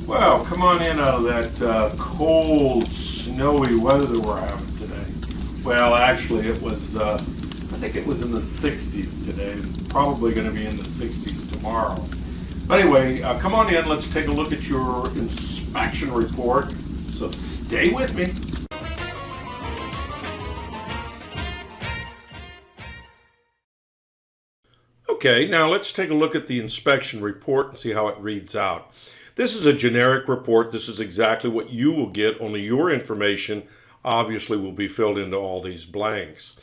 Well, come on in out of that cold, snowy weather that we're having today. Well, actually, I think it was in the 60s today. Probably going to be in the 60s tomorrow. But anyway, come on in. Let's take a look at your inspection report. So stay with me. Okay, now let's take a look at the inspection report and see how it reads out. This is a generic report. This is exactly what you will get, only your information obviously will be filled into all these blanks.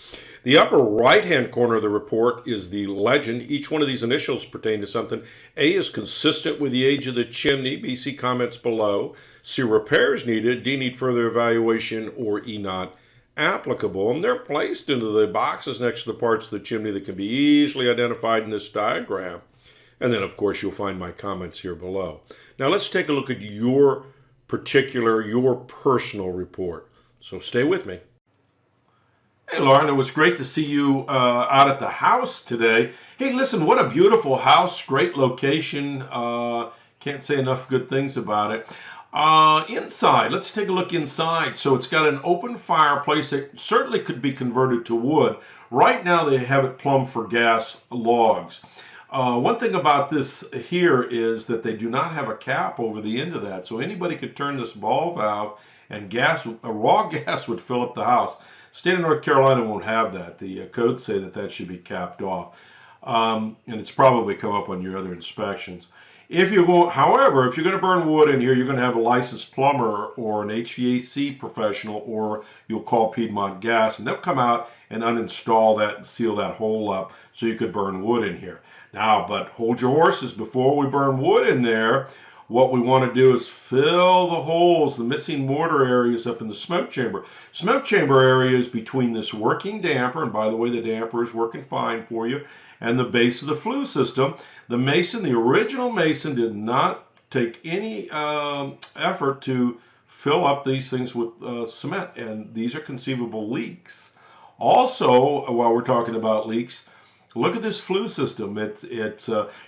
The upper right-hand corner of the report is the legend. Each one of these initials pertain to something. A is consistent with the age of the chimney. B, see comments below. C, repairs needed. D, need further evaluation. Or E, not applicable. And they're placed into the boxes next to the parts of the chimney that can be easily identified in this diagram. And then, of course, you'll find my comments here below. Now, let's take a look at your personal report. So stay with me. Hey, Lauren, it was great to see you out at the house today. Hey, listen, what a beautiful house, great location. Can't say enough good things about it. Inside, let's take a look inside. So it's got an open fireplace that certainly could be converted to wood. Right now, they have it plumbed for gas logs. One thing about this here is that they do not have a cap over the end of that. So anybody could turn this ball valve and raw gas would fill up the house. State of North Carolina won't have that. The codes say that should be capped off. And it's probably come up on your other inspections. However, if you're going to burn wood in here, you're going to have a licensed plumber or an HVAC professional, or you'll call Piedmont Gas, and they'll come out and uninstall that and seal that hole up so you could burn wood in here. Now, but hold your horses. Before we burn wood in there, what we want to do is fill the holes, the missing mortar areas up in the smoke chamber. Smoke chamber area is between this working damper, and by the way, the damper is working fine for you, and the base of the flue system. The original mason, did not take any effort to fill up these things with cement, and these are conceivable leaks. Also, while we're talking about leaks, look at this flue system.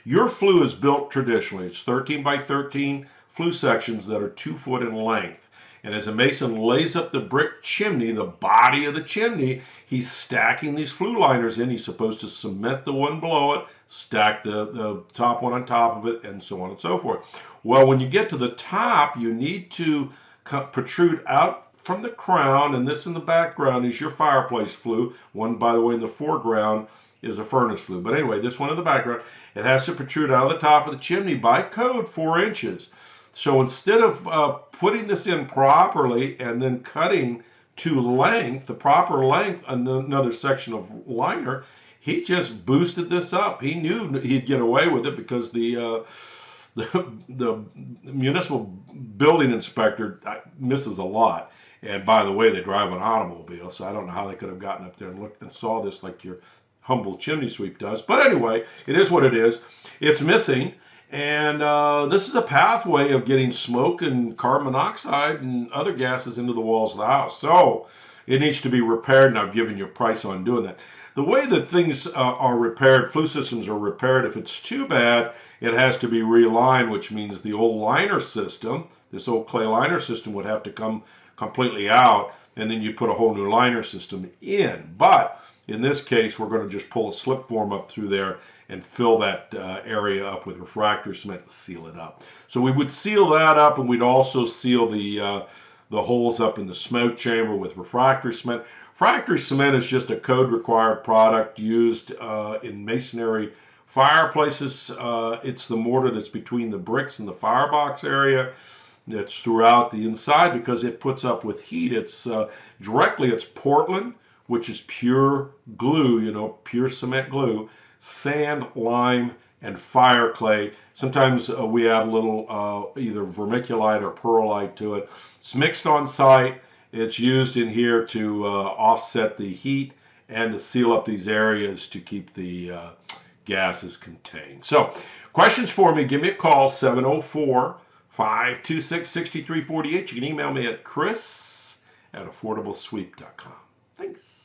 Your flue is built traditionally. It's 13 by 13 flue sections that are 2 foot in length. And as a mason lays up the brick chimney, the body of the chimney, he's stacking these flue liners in. He's supposed to cement the one below it, stack the top one on top of it, and so on and so forth. Well, when you get to the top, you need to protrude out from the crown, and this in the background is your fireplace flue. One, by the way, in the foreground is a furnace flue. But anyway, this one in the background, it has to protrude out of the top of the chimney by code 4 inches. So instead of putting this in properly and then cutting to length, the proper length, another section of liner, he just boosted this up. He knew he'd get away with it because the municipal building inspector misses a lot. And by the way, they drive an automobile, so I don't know how they could have gotten up there and looked and saw this like your humble chimney sweep does. But anyway, it is what it is. It's missing. And this is a pathway of getting smoke and carbon monoxide and other gases into the walls of the house. So it needs to be repaired, and I've given you a price on doing that. The way that things are repaired, flue systems are repaired, if it's too bad, it has to be realigned, which means the old liner system, this old clay liner system, would have to come completely out, and then you put a whole new liner system in. But in this case, we're going to just pull a slip form up through there and fill that area up with refractory cement and seal it up. So we would seal that up, and we'd also seal the holes up in the smoke chamber with refractory cement. Refractory cement is just a code-required product used in masonry fireplaces. It's the mortar that's between the bricks and the firebox area. It's throughout the inside because it puts up with heat. It's Portland, which is pure glue, pure cement glue, sand, lime, and fire clay. Sometimes we add a little either vermiculite or perlite to it. It's mixed on site. It's used in here to offset the heat and to seal up these areas to keep the gases contained. So, questions for me, give me a call, 704-526-6348. You can email me at chris@affordablesweep.com. Thanks.